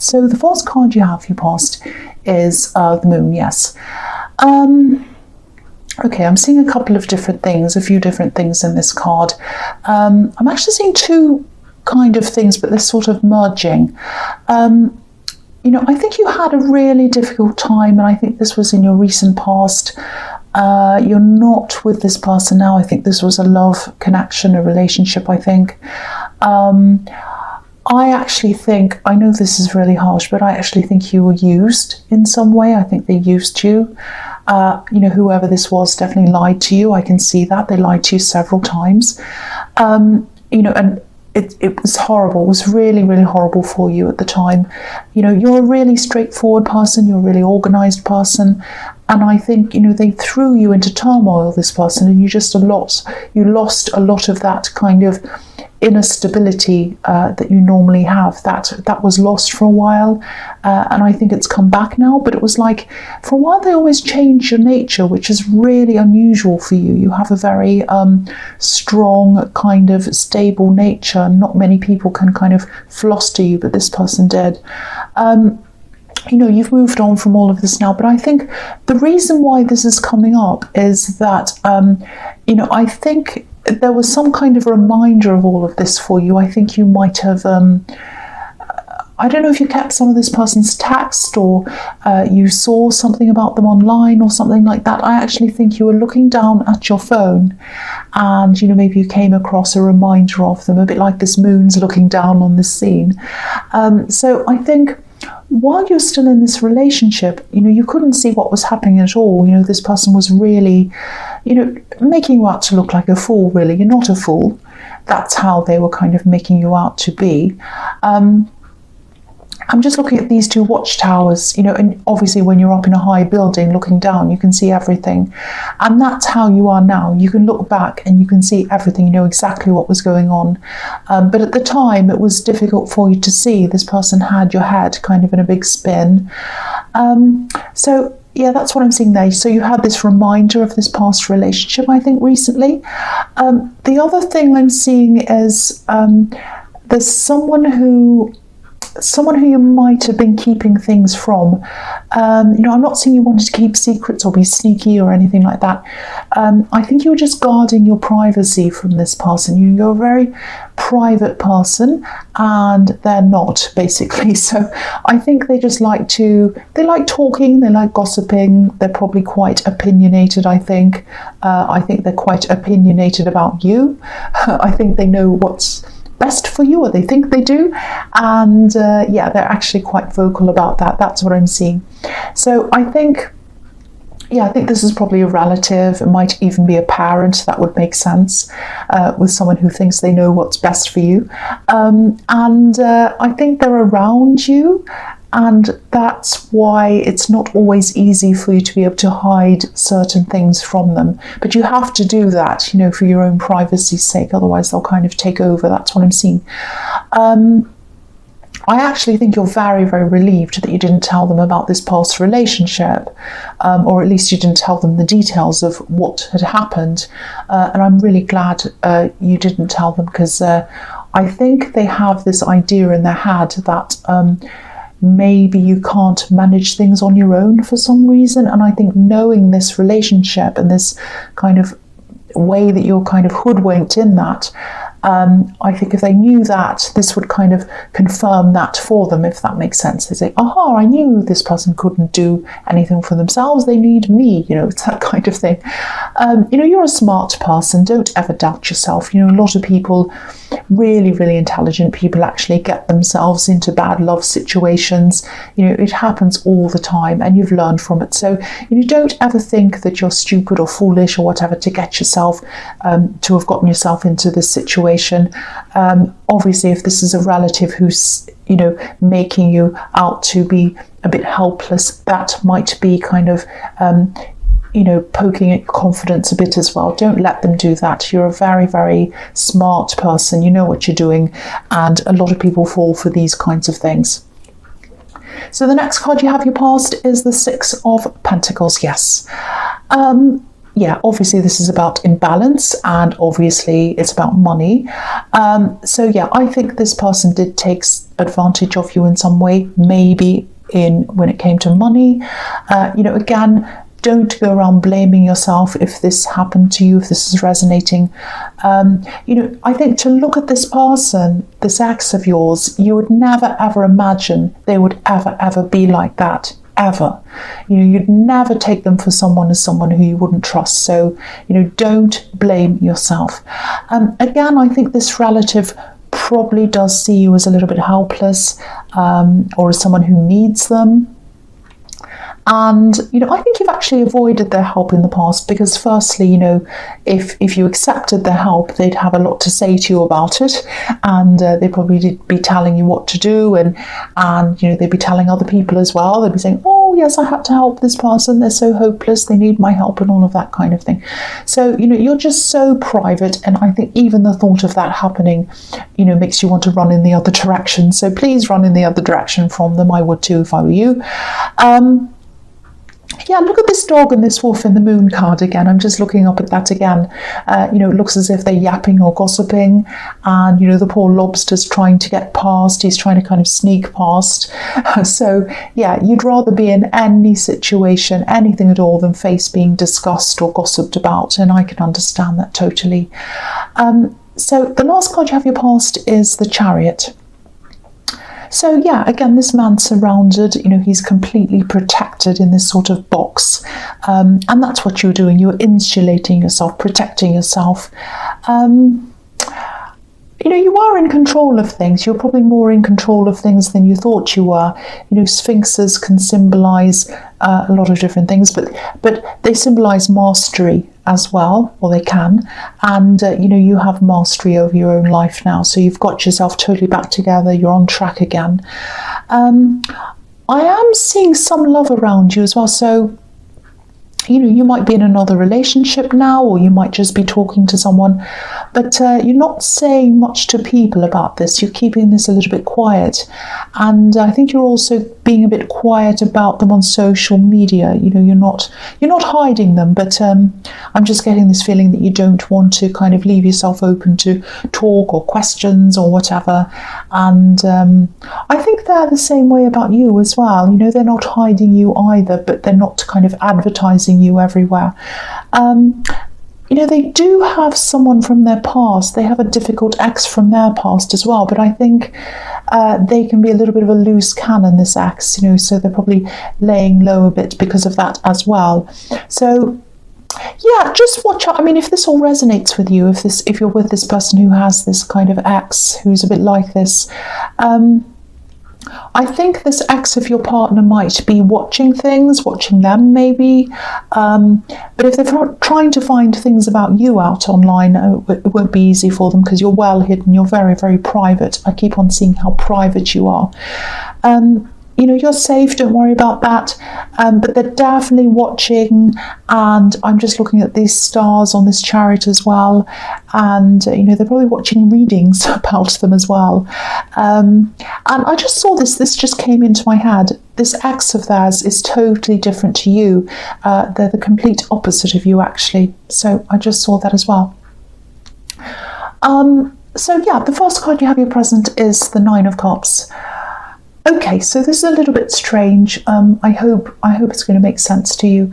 So the first card you have for your past is the Moon, yes. Okay, I'm seeing a couple of different things, a few different things in this card. I'm actually seeing two kind of things, but they're sort of merging. You know, I think you had a really difficult time, and I think this was in your recent past. You're not with this person now. I think this was a love connection, a relationship, I think. I actually think, I know this is really harsh, but I actually think you were used in some way. I think they used you. You know, whoever this was definitely lied to you. I can see that. They lied to you several times. You know, and it was horrible. It was really, really horrible for you at the time. You know, you're a really straightforward person. You're a really organized person. And I think, you know, they threw you into turmoil, this person, and you lost a lot of that kind of inner stability that you normally have. That was lost for a while, and I think it's come back now. But it was like, for a while they always change your nature, which is really unusual for you. You have a very strong, kind of stable nature. Not many people can kind of fluster you, but this person did. You know, you've moved on from all of this now, but I think the reason why this is coming up is that, you know, I think there was some kind of reminder of all of this for you. I think you might have, I don't know if you kept some of this person's text, or you saw something about them online or something like that. I actually think you were looking down at your phone and, you know, maybe you came across a reminder of them, a bit like this moon's looking down on this scene. So I think while you're still in this relationship, you know, you couldn't see what was happening at all. You know, this person was really, you know, making you out to look like a fool, really. You're not a fool. That's how they were kind of making you out to be. I'm just looking at these two watchtowers, you know, and obviously when you're up in a high building looking down, you can see everything. And that's how you are now. You can look back and you can see everything, you know exactly what was going on. But at the time, it was difficult for you to see. This person had your head kind of in a big spin. So yeah, that's what I'm seeing there. So you had this reminder of this past relationship, I think, recently. The other thing I'm seeing is there's someone who you might have been keeping things from. You know, I'm not saying you wanted to keep secrets or be sneaky or anything like that. I think you were just guarding your privacy from this person. You're a very private person and they're not, basically. So I think they just like talking, they like gossiping. They're probably quite opinionated, I think. I think they're quite opinionated about you. I think they know what's best for you, or they think they do, and yeah, they're actually quite vocal about that. That's what I'm seeing. So I think, yeah, I think this is probably a relative. It might even be a parent. That would make sense, with someone who thinks they know what's best for you. And I think they're around you, and that's why it's not always easy for you to be able to hide certain things from them. But you have to do that, you know, for your own privacy's sake. Otherwise, they'll kind of take over. That's what I'm seeing. I actually think you're very, very relieved that you didn't tell them about this past relationship, or at least you didn't tell them the details of what had happened. And I'm really glad you didn't tell them, because I think they have this idea in their head that maybe you can't manage things on your own for some reason. And I think knowing this relationship and this kind of way that you're kind of hoodwinked in that, I think if they knew that, this would kind of confirm that for them, if that makes sense. They say, aha, I knew this person couldn't do anything for themselves. They need me, you know, it's that kind of thing. You know, you're a smart person. Don't ever doubt yourself. You know, a lot of people, really, really intelligent people, actually get themselves into bad love situations. You know, it happens all the time, and you've learned from it. So, you know, don't ever think that you're stupid or foolish or whatever to get yourself, to have gotten yourself into this situation. Obviously, if this is a relative who's, you know, making you out to be a bit helpless, that might be kind of, you know, poking at your confidence a bit as well. Don't let them do that. You're a very, very smart person. You know what you're doing, and a lot of people fall for these kinds of things. So the next card you have your past is the Six of Pentacles. Yes. yeah, obviously this is about imbalance, and obviously it's about money. So yeah, I think this person did take advantage of you in some way, maybe when it came to money. Again, don't go around blaming yourself if this happened to you, if this is resonating. I think to look at this person, this ex of yours, you would never ever imagine they would ever be like that. Ever. You'd never take them for someone as someone who you wouldn't trust. So, don't blame yourself. Again, I think this relative probably does see you as a little bit helpless, or as someone who needs them. And, I think you've actually avoided their help in the past because firstly, if you accepted their help, they'd have a lot to say to you about it. And they'd probably be telling you what to do. And they'd be telling other people as well. They'd be saying, oh, yes, I had to help this person. They're so hopeless. They need my help and all of that kind of thing. So, you're just so private. And I think even the thought of that happening, makes you want to run in the other direction. So please run in the other direction from them. I would too if I were you. Yeah, look at this dog and this wolf in the moon card again. I'm just looking up at that again. It looks as if they're yapping or gossiping, and the poor lobster's trying to get past. He's trying to kind of sneak past. So yeah, you'd rather be in any situation, anything at all, than face being discussed or gossiped about, and I can understand that totally. So the last card you have your past is the Chariot. So yeah, again, this man's surrounded, he's completely protected in this sort of box. And that's what you're doing. You're insulating yourself, protecting yourself. You are in control of things. You're probably more in control of things than you thought you were. Sphinxes can symbolize a lot of different things, but they symbolize mastery as well, or they can. And, you have mastery over your own life now. So you've got yourself totally back together. You're on track again. I am seeing some love around you as well. So, you might be in another relationship now, or you might just be talking to someone, but you're not saying much to people about this. You're keeping this a little bit quiet. And I think you're also being a bit quiet about them on social media. You're not hiding them, but I'm just getting this feeling that you don't want to kind of leave yourself open to talk or questions or whatever. And I think they're the same way about you as well. They're not hiding you either, but they're not kind of advertising you everywhere. They do have someone from their past. They have a difficult ex from their past as well, but I think they can be a little bit of a loose cannon, this ex, so they're probably laying low a bit because of that as well. So yeah, just watch out. I mean, if this all resonates with you, if you're with this person who has this kind of ex who's a bit like this, I think this ex of your partner might be watching them maybe, but if they're trying to find things about you out online, it won't be easy for them because you're well hidden, you're very, very private. I keep on seeing how private you are. You're safe, don't worry about that, but they're definitely watching, and I'm just looking at these stars on this Chariot as well, and they're probably watching readings about them as well. And I just saw this just came into my head. This ex of theirs is totally different to you. They're the complete opposite of you, actually. So I just saw that as well. So yeah, the first card you have your present is the Nine of Cups. Okay, so this is a little bit strange. I hope it's going to make sense to you.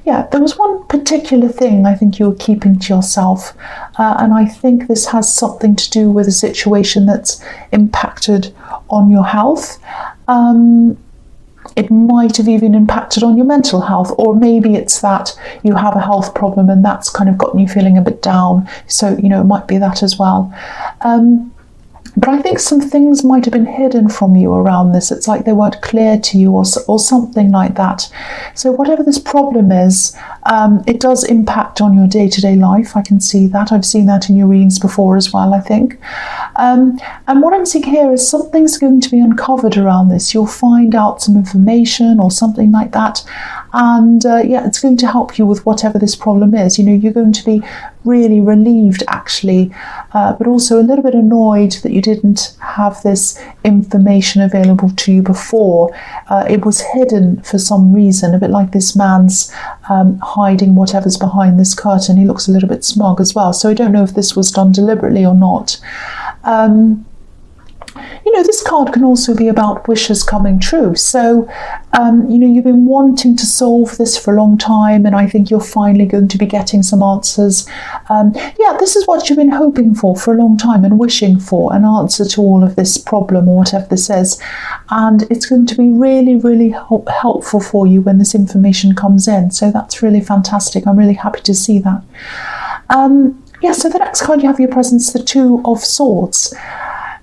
Yeah, there was one particular thing I think you were keeping to yourself, and I think this has something to do with a situation that's impacted on your health. It might have even impacted on your mental health, or maybe it's that you have a health problem and that's kind of gotten you feeling a bit down. So, it might be that as well. But I think some things might have been hidden from you around this. It's like they weren't clear to you, or something like that. So whatever this problem is, it does impact on your day-to-day life. I can see that. I've seen that in your readings before as well, I think. And what I'm seeing here is something's going to be uncovered around this. You'll find out some information or something like that. And yeah, it's going to help you with whatever this problem is. You know, you're going to be really relieved, actually, but also a little bit annoyed that you didn't have this information available to you before. It was hidden for some reason, a bit like this man's hiding whatever's behind this curtain. He looks a little bit smug as well, so I don't know if this was done deliberately or not. You know, this card can also be about wishes coming true. So, you know, you've been wanting to solve this for a long time, and I think you're finally going to be getting some answers. Yeah, this is what you've been hoping for a long time and wishing for, an answer to all of this problem or whatever this is. And it's going to be really, really helpful for you when this information comes in. So that's really fantastic. I'm really happy to see that. Yeah, so the next card you have your presence, the Two of Swords.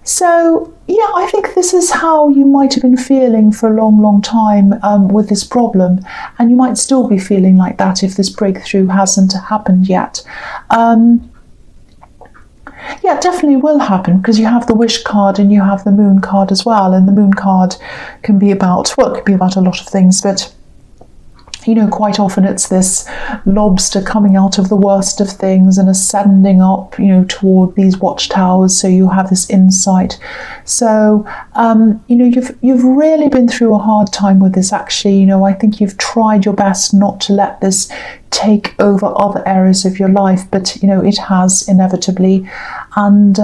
So, yeah, I think this is how you might have been feeling for a long, long time with this problem, and you might still be feeling like that if this breakthrough hasn't happened yet. Yeah, it definitely will happen, because you have the Wish card and you have the Moon card as well, and the Moon card can be about, well, it can be about a lot of things, but you know, quite often it's this lobster coming out of the worst of things and ascending up, you know, toward these watchtowers. So you have this insight. So, you know, you've really been through a hard time with this, actually. You know, I think you've tried your best not to let this take over other areas of your life, but, you know, it has inevitably. And,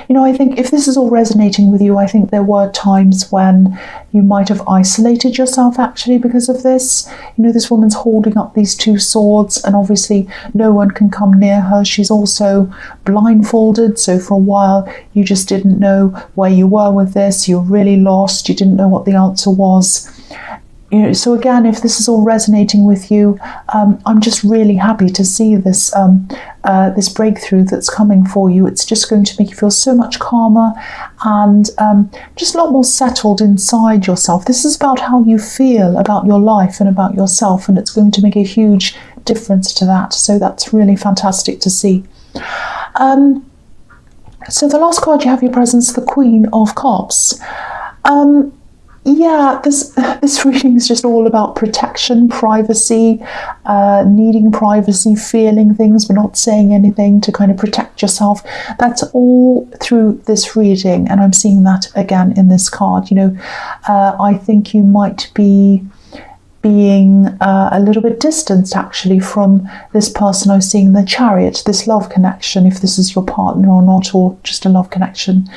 you know, I think if this is all resonating with you, I think there were times when you might have isolated yourself, actually, because of this. You know, this woman's holding up these two swords, and obviously no one can come near her. She's also blindfolded, so for a while you just didn't know where you were with this. You're really lost. You didn't know what the answer was. You know, so again, if this is all resonating with you, I'm just really happy to see this this breakthrough that's coming for you. It's just going to make you feel so much calmer and just a lot more settled inside yourself. This is about how you feel about your life and about yourself, and it's going to make a huge difference to that. So that's really fantastic to see. So the last card you have your presence, the Queen of Cups. Yeah, this reading is just all about protection, privacy, needing privacy, feeling things but not saying anything to kind of protect yourself. That's all through this reading, and I'm seeing that again in this card. You know, I think you might be being a little bit distanced, actually, from this person. I was seeing the Chariot, this love connection, if this is your partner or not, or just a love connection.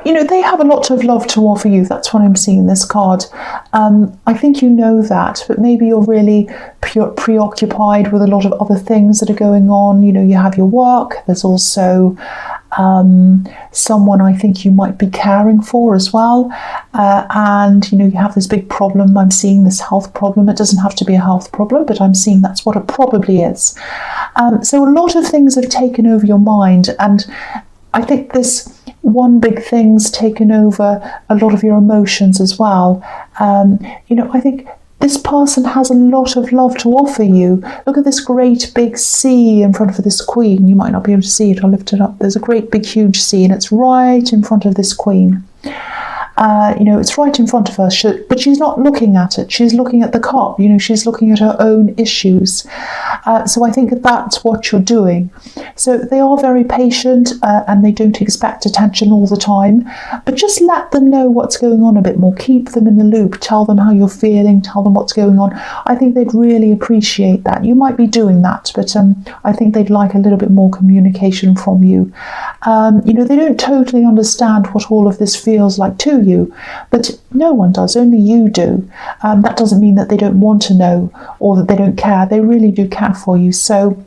You know, they have a lot of love to offer you. That's what I'm seeing in this card. I think you know that, but maybe you're really preoccupied with a lot of other things that are going on. You know, you have your work. There's also someone I think you might be caring for as well. And, you know, you have this big problem. I'm seeing this health problem. It doesn't have to be a health problem, but I'm seeing that's what it probably is. So a lot of things have taken over your mind, and I think this one big thing's taken over a lot of your emotions as well. You know, I think this person has a lot of love to offer you. Look at this great big sea in front of this queen. You might not be able to see it. I'll lift it up. There's a great big huge sea, and it's right in front of this queen. You know, it's right in front of her, but she's not looking at it. She's looking at the cup. You know, she's looking at her own issues. So I think that's what you're doing. So they are very patient, and they don't expect attention all the time, but just let them know what's going on a bit more. Keep them in the loop. Tell them how you're feeling. Tell them what's going on. I think they'd really appreciate that. You might be doing that, but I think they'd like a little bit more communication from you. You know, they don't totally understand what all of this feels like to you, but no one does, only you do. That doesn't mean that they don't want to know or that they don't care. They really do care for you. So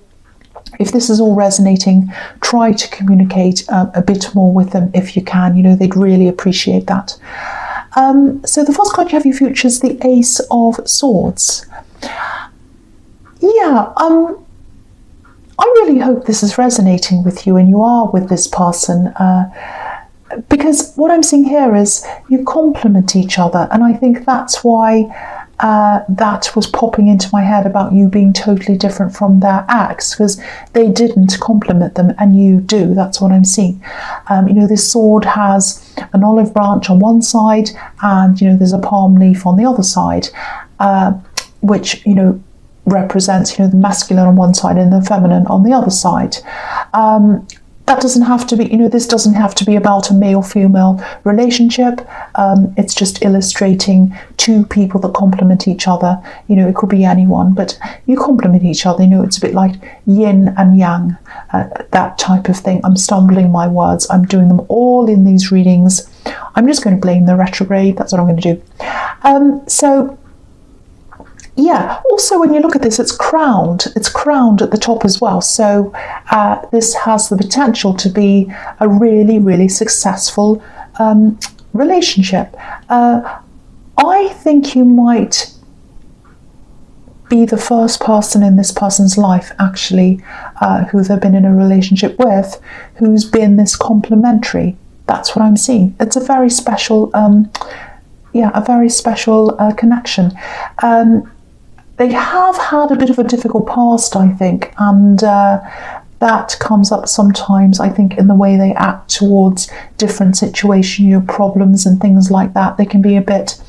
if this is all resonating, try to communicate a bit more with them if you can. You know, they'd really appreciate that. So the first card you have your future is the Ace of Swords. Yeah, I really hope this is resonating with you and you are with this person, because what I'm seeing here is you complement each other, and I think that's why that was popping into my head about you being totally different from their ex, because they didn't compliment them and you do. That's what I'm seeing. This sword has an olive branch on one side and, there's a palm leaf on the other side, which, represents, the masculine on one side and the feminine on the other side. That doesn't have to be, this doesn't have to be about a male-female relationship. It's just illustrating two people that complement each other. It could be anyone, but you complement each other. It's a bit like yin and yang, that type of thing. I'm stumbling my words. I'm doing them all in these readings. I'm just going to blame the retrograde. That's what I'm going to do. Yeah, also when you look at this, it's crowned at the top as well. So this has the potential to be a really, really successful relationship. I think you might be the first person in this person's life, actually, who they've been in a relationship with, who's been this complementary. That's what I'm seeing. It's a very special, connection. They have had a bit of a difficult past, I think, and that comes up sometimes, I think, in the way they act towards different situations, problems and things like that. They can be a bit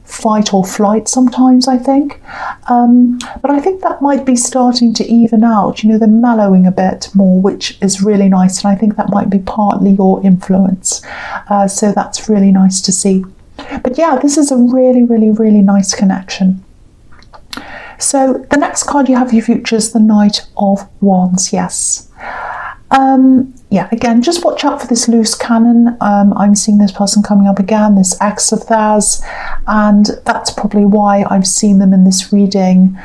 fight or flight sometimes, I think. But I think that might be starting to even out. They're mellowing a bit more, which is really nice, and I think that might be partly your influence. So that's really nice to see. But yeah, this is a really, really, really nice connection. So the next card you have your future is the Knight of Wands. Yes. Again, just watch out for this loose cannon. I'm seeing this person coming up again, this ex of theirs, and that's probably why I've seen them in this reading,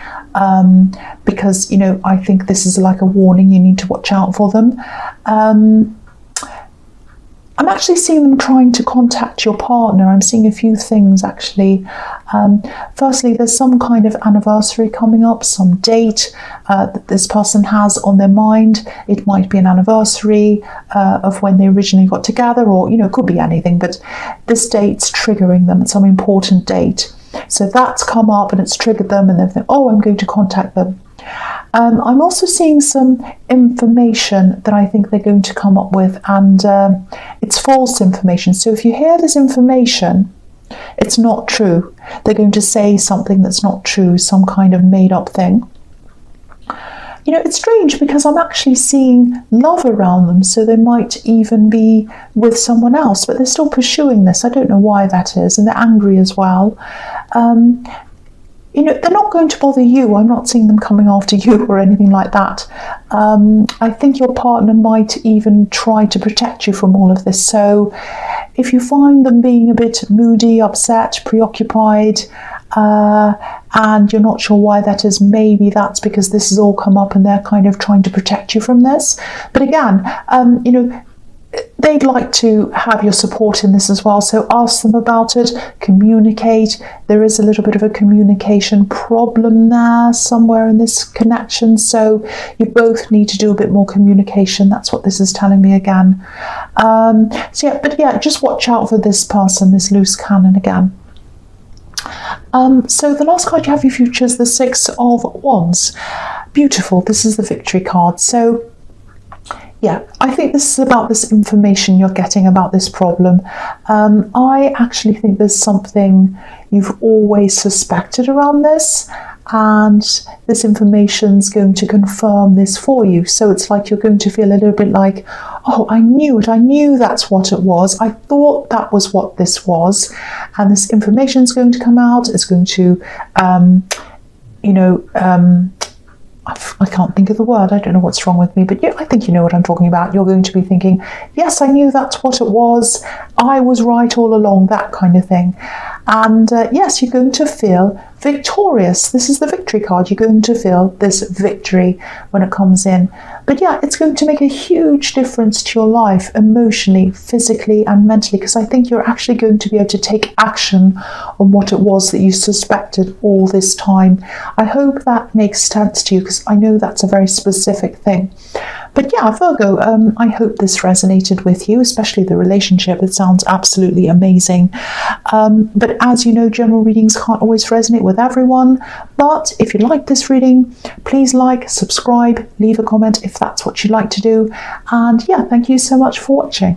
because, I think this is like a warning. You need to watch out for them. I'm actually seeing them trying to contact your partner. I'm seeing a few things, actually. Firstly, there's some kind of anniversary coming up, some date that this person has on their mind. It might be an anniversary of when they originally got together, or, it could be anything, but this date's triggering them. It's some important date. So that's come up and it's triggered them, and they think, oh, I'm going to contact them. I'm also seeing some information that I think they're going to come up with, and it's false information. So if you hear this information, it's not true. They're going to say something that's not true, some kind of made-up thing. It's strange because I'm actually seeing love around them, so they might even be with someone else, but they're still pursuing this. I don't know why that is, and they're angry as well. They're not going to bother you. I'm not seeing them coming after you or anything like that. I think your partner might even try to protect you from all of this. So if you find them being a bit moody, upset, preoccupied, and you're not sure why that is, maybe that's because this has all come up and they're kind of trying to protect you from this. But again, they'd like to have your support in this as well, so ask them about it, communicate. There is a little bit of a communication problem there somewhere in this connection, so you both need to do a bit more communication. That's what this is telling me again. Just watch out for this person, this loose cannon again. So the last card you have your future is the Six of Wands. Beautiful. This is the victory card. So yeah, I think this is about this information you're getting about this problem. I actually think there's something you've always suspected around this, and this information's going to confirm this for you. So it's like you're going to feel a little bit like, oh, I knew it. I knew that's what it was. I thought that was what this was. And this information's going to come out. It's going to, I can't think of the word. I don't know what's wrong with me, but yeah, I think you know what I'm talking about. You're going to be thinking, yes, I knew that's what it was. I was right all along, that kind of thing. And yes, you're going to feel victorious. This is the victory card. You're going to feel this victory when it comes in. But yeah, it's going to make a huge difference to your life emotionally, physically and mentally, because I think you're actually going to be able to take action on what it was that you suspected all this time. I hope that makes sense to you, because I know that's a very specific thing. But yeah, Virgo, I hope this resonated with you, especially the relationship. It sounds absolutely amazing. But as you know, general readings can't always resonate with everyone. But if you like this reading, please like, subscribe, leave a comment if that's what you'd like to do. And yeah, thank you so much for watching.